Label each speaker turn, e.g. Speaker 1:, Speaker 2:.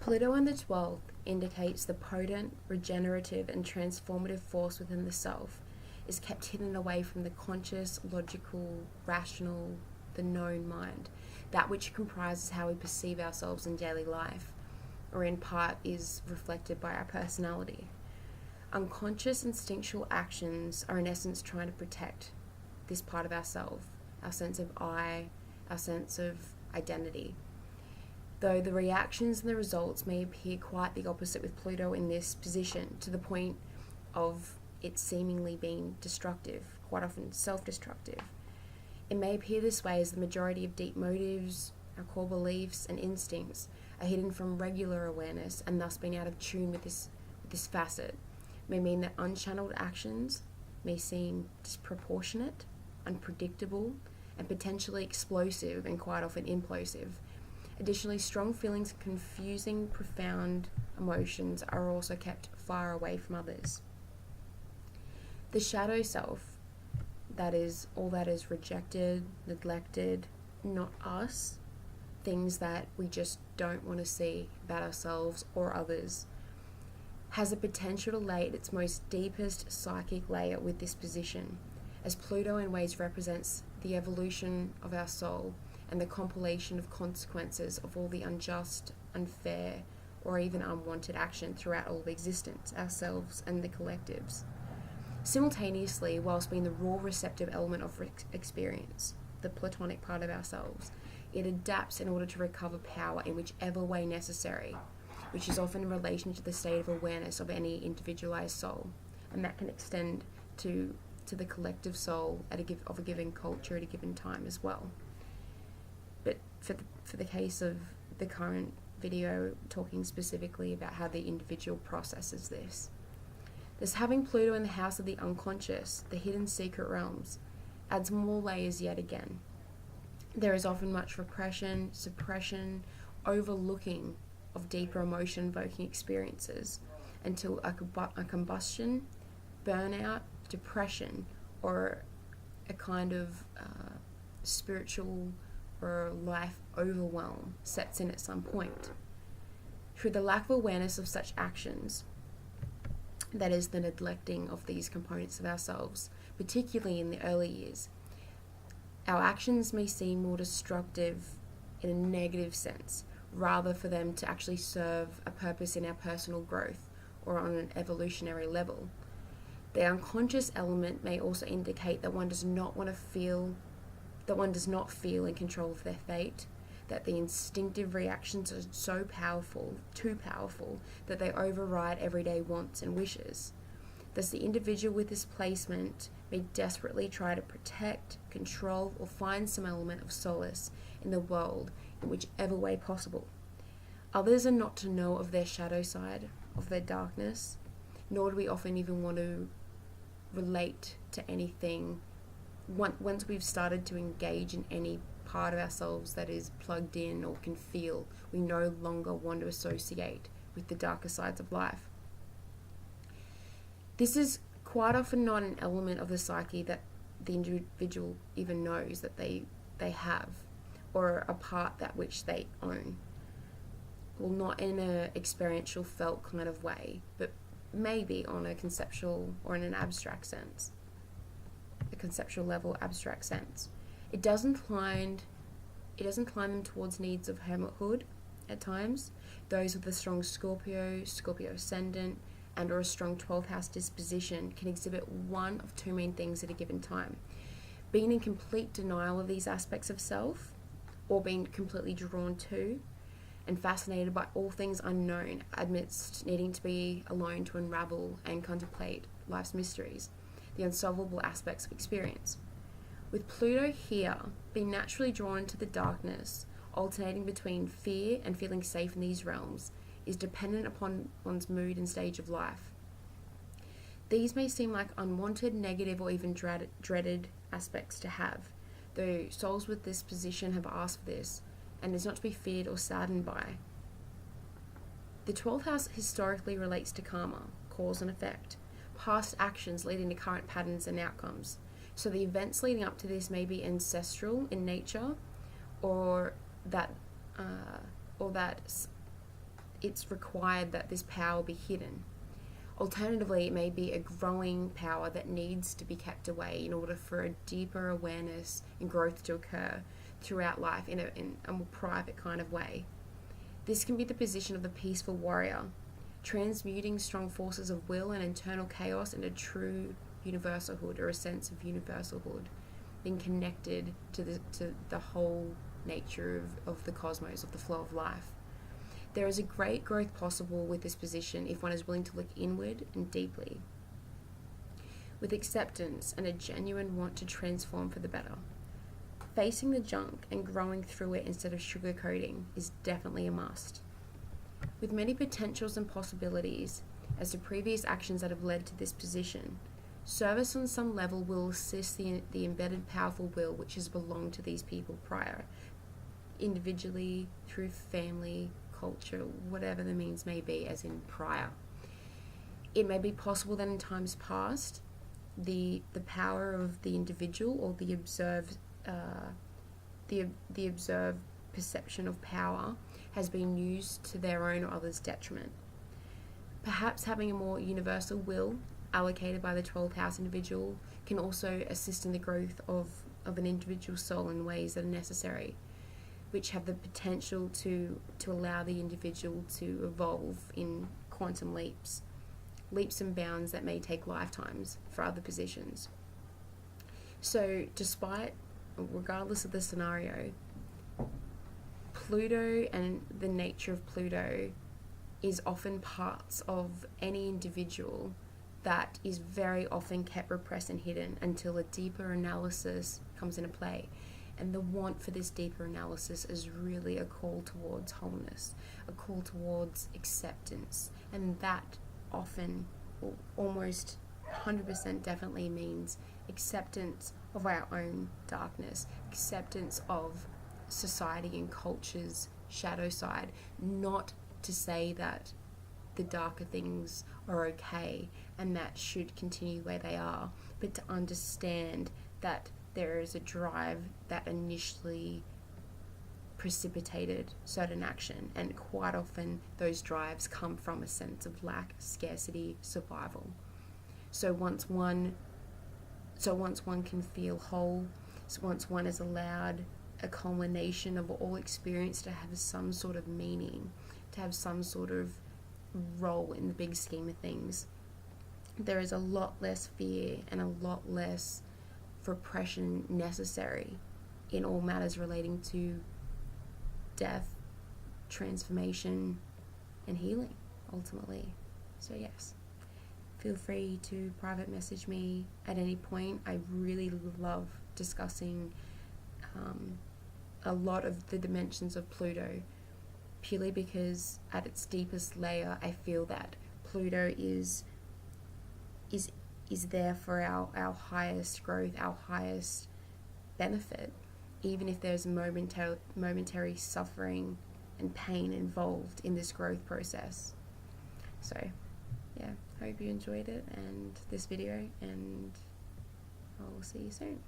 Speaker 1: Pluto in the 12th indicates the potent, regenerative, and transformative force within the self is kept hidden away from the conscious, logical, rational, the known mind, that which comprises how we perceive ourselves in daily life, or in part is reflected by our personality. Unconscious instinctual actions are in essence trying to protect this part of ourselves, our sense of I, our sense of identity. Though the reactions and the results may appear quite the opposite with Pluto in this position, to the point of it seemingly being destructive, quite often self-destructive. It may appear this way as the majority of deep motives, our core beliefs and instincts are hidden from regular awareness, and thus being out of tune with this facet may mean that unchanneled actions may seem disproportionate, unpredictable, and potentially explosive and quite often implosive. Additionally, strong feelings, confusing, profound emotions are also kept far away from others. The shadow self, that is all that is rejected, neglected, not us, things that we just don't want to see about ourselves or others, has the potential to lay at its most deepest psychic layer with this position, as Pluto in ways represents the evolution of our soul and the compilation of consequences of all the unjust, unfair, or even unwanted action throughout all of existence, ourselves and the collectives. Simultaneously, whilst being the raw receptive element of experience, the platonic part of ourselves, it adapts in order to recover power in whichever way necessary, which is often in relation to the state of awareness of any individualized soul, and that can extend to the collective soul of a given culture at a given time as well. But for the case of the current video, talking specifically about how the individual processes this. Thus, having Pluto in the house of the unconscious, the hidden secret realms, adds more layers yet again. There is often much repression, suppression, overlooking of deeper emotion-evoking experiences until a combustion, burnout, depression, or a kind of spiritual or life overwhelm sets in at some point. Through the lack of awareness of such actions, that is the neglecting of these components of ourselves, particularly in the early years, our actions may seem more destructive in a negative sense, rather for them to actually serve a purpose in our personal growth or on an evolutionary level. The unconscious element may also indicate that one does not feel in control of their fate, that the instinctive reactions are so powerful, too powerful, that they override everyday wants and wishes. Thus, the individual with this placement may desperately try to protect, control, or find some element of solace in the world in whichever way possible. Others are not to know of their shadow side, of their darkness, nor do we often even want to relate to anything. Once we've started to engage in any part of ourselves that is plugged in or can feel, we no longer want to associate with the darker sides of life. This is quite often not an element of the psyche that the individual even knows that they have, or a part that which they own. Well, not in an experiential, felt kind of way, but maybe on a conceptual or in an abstract sense. A conceptual level, abstract sense. It doesn't climb them towards needs of hermithood at times. Those with a strong Scorpio ascendant, and or a strong 12th house disposition can exhibit one of two main things at a given time: being in complete denial of these aspects of self, or being completely drawn to and fascinated by all things unknown amidst needing to be alone to unravel and contemplate life's mysteries, the unsolvable aspects of experience. With Pluto here, being naturally drawn to the darkness, alternating between fear and feeling safe in these realms, is dependent upon one's mood and stage of life. These may seem like unwanted, negative, or even dreaded aspects to have, though souls with this position have asked for this, and is not to be feared or saddened by. The 12th house historically relates to karma, cause and effect, past actions leading to current patterns and outcomes. So the events leading up to this may be ancestral in nature, or that it's required that this power be hidden. Alternatively, it may be a growing power that needs to be kept away in order for a deeper awareness and growth to occur throughout life in a more private kind of way. This can be the position of the peaceful warrior, transmuting strong forces of will and internal chaos into true universalhood, or a sense of universalhood, being connected to the whole nature of the cosmos, of the flow of life. There is a great growth possible with this position if one is willing to look inward and deeply, with acceptance and a genuine want to transform for the better. Facing the junk and growing through it instead of sugarcoating is definitely a must. With many potentials and possibilities, as the previous actions that have led to this position, service on some level will assist the embedded powerful will which has belonged to these people prior, individually, through family, culture, whatever the means may be, as in prior. It may be possible that in times past, the power of the individual or the observed perception of power has been used to their own or others' detriment. Perhaps having a more universal will allocated by the 12th house individual can also assist in the growth of an individual soul in ways that are necessary, which have the potential to allow the individual to evolve in quantum leaps and bounds that may take lifetimes for other positions. So regardless of the scenario, Pluto and the nature of Pluto is often parts of any individual that is very often kept repressed and hidden until a deeper analysis comes into play. And the want for this deeper analysis is really a call towards wholeness, a call towards acceptance. And that often, or almost 100% definitely, means acceptance of our own darkness, acceptance of society and culture's shadow side. Not to say that the darker things are okay and that should continue the way they are, but to understand that there is a drive that initially precipitated certain action, and quite often those drives come from a sense of lack, scarcity, survival. So once one can feel whole, so once one is allowed a culmination of all experience to have some sort of meaning, to have some sort of role in the big scheme of things, there is a lot less fear and a lot less repression necessary in all matters relating to death, transformation, and healing, ultimately. So yes, feel free to private message me at any point. I really love discussing a lot of the dimensions of Pluto, purely because at its deepest layer, I feel that Pluto is there for our highest growth, our highest benefit, even if there's momentary suffering and pain involved in this growth process. So yeah, hope you enjoyed it and this video, and I'll see you soon.